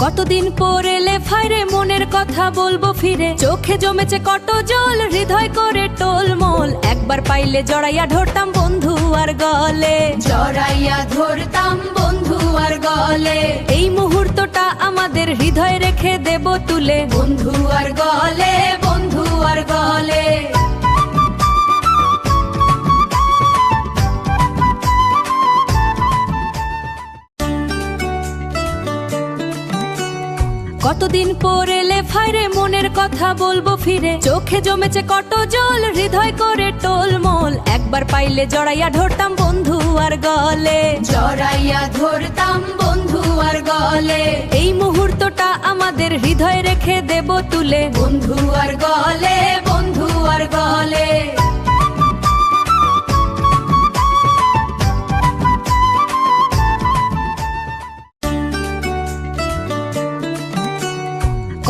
কতদিন পর এলে ফাইরে মনের কথা বলবো ফিরে, চোখে জমেছে কত জল হৃদয় করে টোলমোল। একবার পাইলে জড়াইয়া ধরতাম বন্ধু আর গলে, জড়াইয়া ধরতাম বন্ধু আর গলে। এই মুহূর্তটা আমাদের হৃদয় রেখে দেব তুলে, বন্ধু আর গলে, বন্ধু আর গলে। কতদিন পর এলে ফাইরে মনের কথা বলবো ফিরে, চোখে জমেছে কত জল হৃদয় করে টোলমোল। একবার পাইলে জড়াইয়া ধরতাম বন্ধু আর গলে, জড়াইয়া ধরতাম বন্ধু আর গলে। এই মুহূর্তটা আমাদের হৃদয় রেখে দেব তুলে, বন্ধু আর গলে, বন্ধু আর গলে।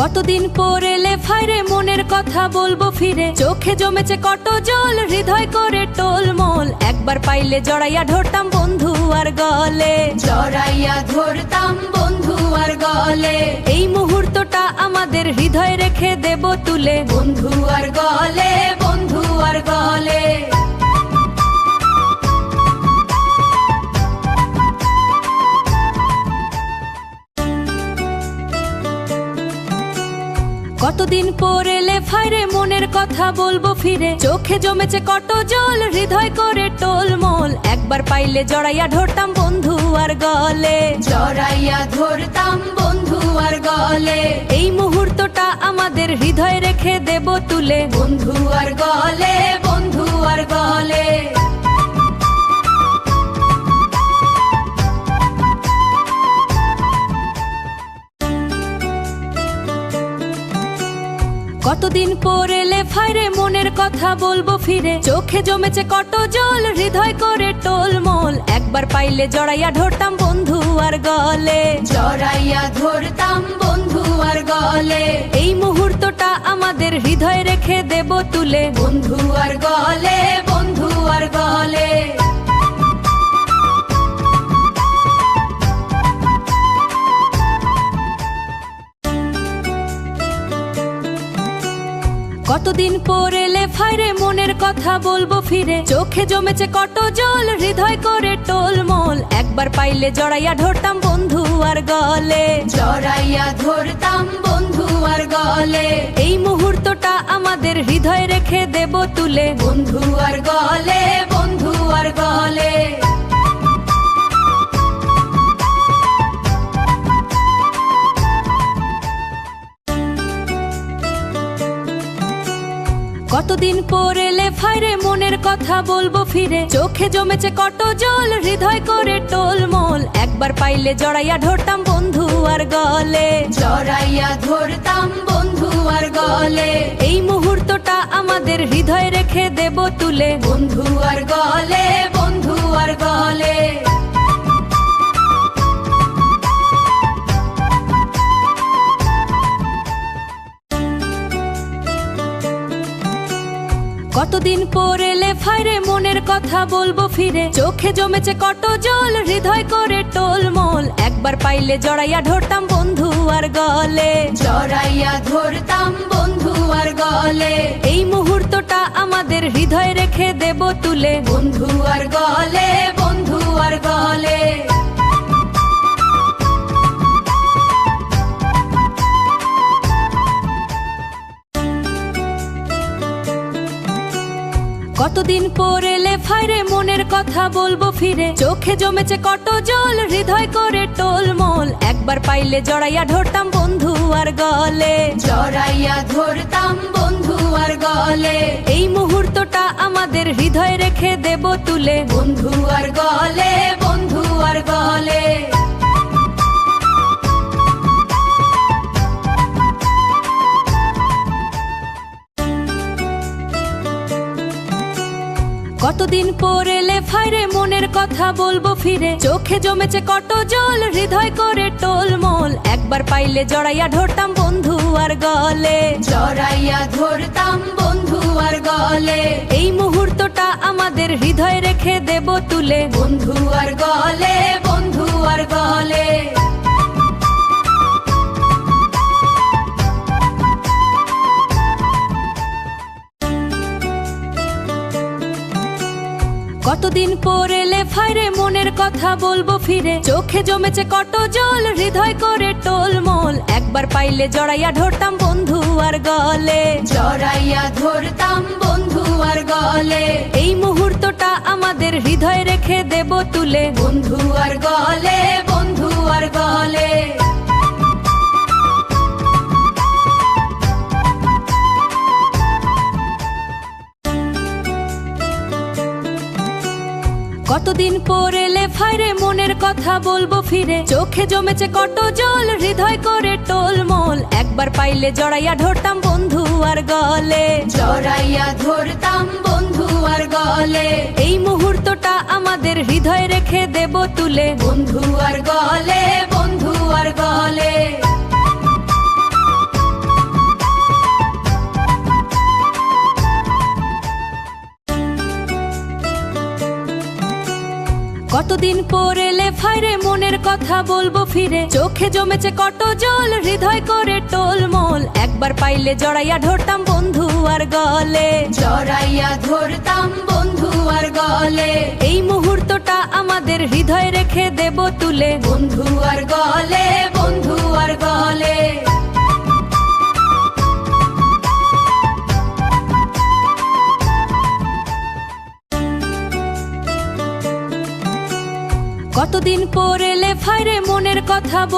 কতদিন পর এলে ফাইরে মনের কথা বলবো ফিরে, চোখে জমেছে কত জল হৃদয় করে টোলমোল। একবার পাইলে জড়াইয়া ধরতাম বন্ধু আর গলে, জড়াইয়া ধরতাম বন্ধু আর গলে। এই মুহূর্তটা আমাদের হৃদয় রেখে দেব তুলে, বন্ধু আর গলে, বন্ধু আর গলে। কতদিন পর এলে ফাইরে মনের কথা বলবো ফিরে, চোখে জমেছে কত জল হৃদয় করে টোলমোল। একবার পাইলে জড়াইয়া ধরতাম বন্ধু আর গলে, জড়াইয়া ধরতাম বন্ধু আর গলে। এই মুহূর্তটা আমাদের হৃদয় রেখে দেব তুলে, বন্ধু আর গলে, বন্ধু আর গলে। কতদিন পর এলে ফাইরে মনের কথা বলবো ফিরে, চোখে জমেছে কত জল হৃদয় করে টোলমোল। একবার পাইলে জড়াইয়া ধরতাম বন্ধু আর গলে, জড়াইয়া ধরতাম বন্ধু আর গলে। এই মুহূর্তটা আমাদের হৃদয় রেখে দেব তুলে, বন্ধু আর গলে, বন্ধু আর গলে। কতদিন পর এলে ফাইরে মনের কথা বলবো ফিরে, চোখে জমেছে কত জল হৃদয় করে টোলমোল। একবার পাইলে জড়াইয়া ধরতাম বন্ধু আর গলে, জড়াইয়া ধরতাম বন্ধু আর গলে। এই মুহূর্তটা আমাদের হৃদয় রেখে দেব তুলে, বন্ধু আর গলে, বন্ধু আর গলে। কতদিন পর এলে ফাইরে মনের কথা বলবো ফিরে, চোখে জমেছে কত জল হৃদয় করে টোলমোল। একবার পাইলে জড়াইয়া ধরতাম বন্ধু আর গলে, জড়াইয়া ধরতাম বন্ধু আর গলে। এই মুহূর্তটা আমাদের হৃদয় রেখে দেব তুলে, বন্ধু আর গলে, বন্ধু আর গলে। কতদিন পর এলে ফাইরে মনের কথা বলবো ফিরে, চোখে জমেছে কত জল হৃদয় করে টোলমোল। একবার পাইলে জড়াইয়া ধরতাম বন্ধু আর গলে, জড়াইয়া ধরতাম বন্ধু আর গলে। এই মুহূর্তটা আমাদের হৃদয় রেখে দেব তুলে, বন্ধু আর গলে, বন্ধু আর গলে। কতদিন পর এলে ফাইরে মনের কথা বলবো ফিরে, চোখে জমেছে কত জল হৃদয় করে টোলমোল। একবার পাইলে জড়াইয়া ধরতাম বন্ধু আর গলে, জড়াইয়া ধরতাম বন্ধু আর গলে। এই মুহূর্তটা আমাদের হৃদয় রেখে দেব তুলে, বন্ধু আর গলে, বন্ধু আর গলে। কতদিন পর এলে ফাইরে মনের কথা বলবো ফিরে, চোখে জমেছে কত জল হৃদয় করে টোলমোল। একবার পাইলে জড়াইয়া ধরতাম বন্ধু আর গলে, জড়াইয়া ধরতাম বন্ধু আর গলে। এই মুহূর্তটা আমাদের হৃদয় রেখে দেব তুলে, বন্ধু আর গলে, বন্ধু আর গলে। কতদিন পর এলে ফাইরে মনের কথা বলবো ফিরে চোখে জমেছে কত জল হৃদয় করে টোলমোল একবার পাইলে জড়াইয়া ধরতাম বন্ধু আর গলে জড়াইয়া ধরতাম বন্ধু আর গলে এই মুহূর্তটা আমাদের হৃদয় রেখে দেব তুলে বন্ধু আর গলে বন্ধু আর গলে কতদিন পর এলে ফাইরে মনের কথা বলবো ফিরে চোখে জমেছে কত জল হৃদয় করে টোলমোল একবার পাইলে জড়াইয়া ধরতাম বন্ধু আর গলে জড়াইয়া ধরতাম বন্ধু আর গলে এই মুহূর্তটা আমাদের হৃদয় রেখে দেব তুলে বন্ধু আর গলে বন্ধু আর গলে কতদিন পর এলে ফাইরে মনের কথা বলবো ফিরে চোখে জমেছে কত জল হৃদয় করে টোলমোল একবার পাইলে জড়াইয়া ধরতাম বন্ধু আর গলে জড়াইয়া ধরতাম বন্ধু আর গলে এই মুহূর্তটা আমাদের হৃদয় রেখে দেব তুলে বন্ধু আর গলে বন্ধু আর গলে কতদিন পর এলে ফাইরে মনের কথা বল